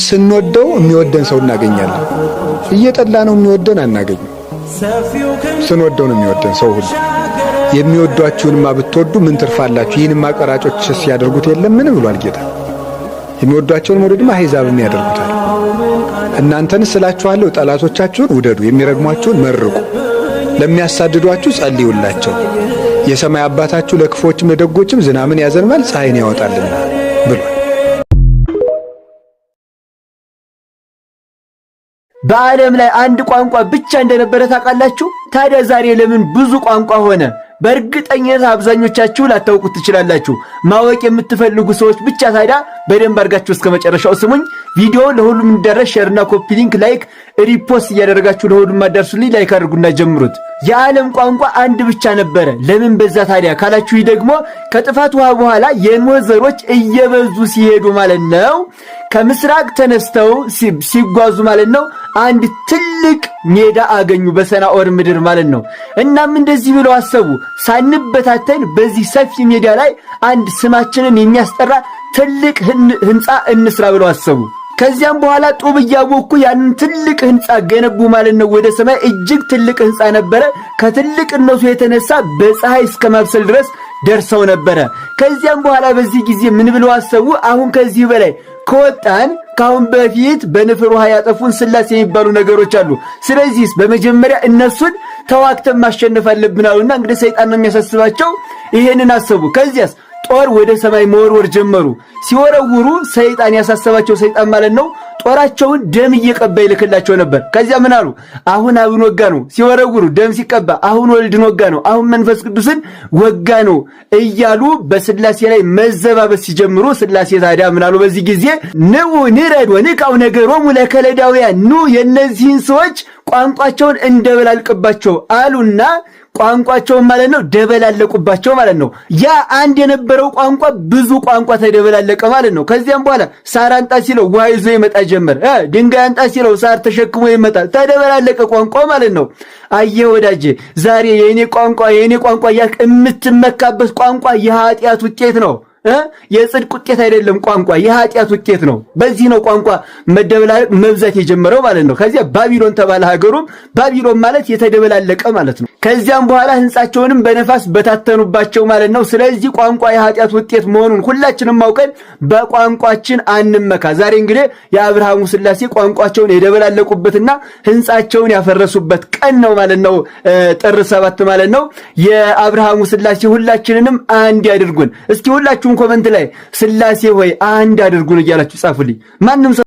ስንወደው የሚወደን ሰው እናገኛለን። እየጠላ ነው የሚወደን አናገኝም። ስንወደው ነው የሚወደን ሰው ሁሉ። የሚወዷችሁንማ ብትወዱ ምን ትርፋላችሁ? ይህንማ ቀራጮች ሲያደርጉት የለም ምን ብሏል ጌታ? የሚወዷቸውን መውደድማ አሕዛብም ያደርጉታል። እናንተን ስላችኋለሁ ጠላቶቻችሁን ውደዱ፣ የሚረግሟችሁን መርቁ፣ ለሚያሳድዷችሁ ጸልዩላቸው። የሰማይ አባታችሁ ለክፎችም ለደጎችም ዝናምን ያዘንባል፣ ፀሐይን ያወጣልና ብሏል። በዓለም ላይ አንድ ቋንቋ ብቻ እንደነበረ ታውቃላችሁ? ታዲያ ዛሬ ለምን ብዙ ቋንቋ ሆነ? በእርግጠኝነት አብዛኞቻችሁ ላታውቁት ትችላላችሁ። ማወቅ የምትፈልጉ ሰዎች ብቻ ታዲያ በደንብ አድርጋችሁ እስከ መጨረሻው ስሙኝ። ቪዲዮ ለሁሉም እንዲደርስ ሼርና ኮፒ ሊንክ፣ ላይክ፣ ሪፖስት እያደረጋችሁ ለሁሉም አዳርሱልኝ። ላይክ አድርጉና ጀምሩት። የዓለም ቋንቋ አንድ ብቻ ነበረ። ለምን በዛ ታዲያ ካላችሁ ደግሞ ከጥፋት ውሃ በኋላ የኖህ ዘሮች እየበዙ ሲሄዱ ማለት ነው። ከምስራቅ ተነስተው ሲጓዙ ማለት ነው አንድ ትልቅ ሜዳ አገኙ፣ በሰናኦር ምድር ማለት ነው። እናም እንደዚህ ብለው አሰቡ፣ ሳንበታተን በዚህ ሰፊ ሜዳ ላይ አንድ ስማችንን የሚያስጠራ ትልቅ ህንፃ እንስራ ብለው አሰቡ። ከዚያም በኋላ ጡብ እያቦኩ ያንን ትልቅ ህንፃ ገነቡ ማለት ነው። ወደ ሰማይ እጅግ ትልቅ ህንፃ ነበረ። ከትልቅነቱ የተነሳ በፀሐይ እስከ ማብሰል ድረስ ደርሰው ነበረ። ከዚያም በኋላ በዚህ ጊዜ ምን ብለው አሰቡ? አሁን ከዚህ በላይ ከወጣን ካሁን በፊት በንፍር ውሃ ያጠፉን ስላሴ የሚባሉ ነገሮች አሉ። ስለዚህ በመጀመሪያ እነሱን ተዋክተን ማሸነፍ አለብን አሉና እንግዲህ ሰይጣን ነው የሚያሳስባቸው። ይሄንን አሰቡ። ከዚያስ ጦር ወደ ሰማይ መወርወር ጀመሩ። ሲወረውሩ ሰይጣን ያሳሰባቸው ሰይጣን ማለት ነው ጦራቸውን ደም እየቀባ ይልክላቸው ነበር። ከዚያ ምን አሉ? አሁን አብን ወጋ ነው። ሲወረውሩ ደም ሲቀባ አሁን ወልድን ወጋ ነው፣ አሁን መንፈስ ቅዱስን ወጋ ነው እያሉ በስላሴ ላይ መዘባበስ ሲጀምሩ ስላሴ ታዲያ ምን አሉ? በዚህ ጊዜ ንዑ ንረድ ወንቃው ነገሮሙ ለከለዳውያን፣ ኑ የእነዚህን ሰዎች ቋንቋቸውን እንደበላልቅባቸው አሉና ቋንቋቸውን ማለት ነው ደበላለቁባቸው ማለት ነው። ያ አንድ የነበረው ቋንቋ ብዙ ቋንቋ ተደበላለቀ ማለት ነው። ከዚያም በኋላ ሳር አንጣ ሲለው ውሃ ይዞ ይመጣ ጀመር። ድንጋይ አንጣ ሲለው ሳር ተሸክሞ ይመጣል። ተደበላለቀ ቋንቋ ማለት ነው። አየህ ወዳጄ፣ ዛሬ የኔ ቋንቋ ያልክ የምትመካበት ቋንቋ የኃጢአት ውጤት ነው። የጽድቅ ውጤት አይደለም። ቋንቋ የኃጢአት ውጤት ነው። በዚህ ነው ቋንቋ መደበላለቅ መብዛት የጀመረው ማለት ነው። ከዚያ ባቢሎን ተባለ ሀገሩም። ባቢሎን ማለት የተደበላለቀ ማለት ነው። ከዚያም በኋላ ህንጻቸውንም በነፋስ በታተኑባቸው ማለት ነው። ስለዚህ ቋንቋ የኃጢአት ውጤት መሆኑን ሁላችንም አውቀን በቋንቋችን አንመካ። ዛሬ እንግዲህ የአብርሃሙ ስላሴ ቋንቋቸውን የደበላለቁበትና ህንጻቸውን ያፈረሱበት ቀን ነው ማለት ነው። ጥር 7 ማለት ነው። የአብርሃሙ ስላሴ ሁላችንንም አንድ ያድርጉን። እስኪ ሁላችሁም ኮመንት ላይ ስላሴ ሆይ አንድ አድርጉን እያላችሁ ጻፉልኝ። ማንም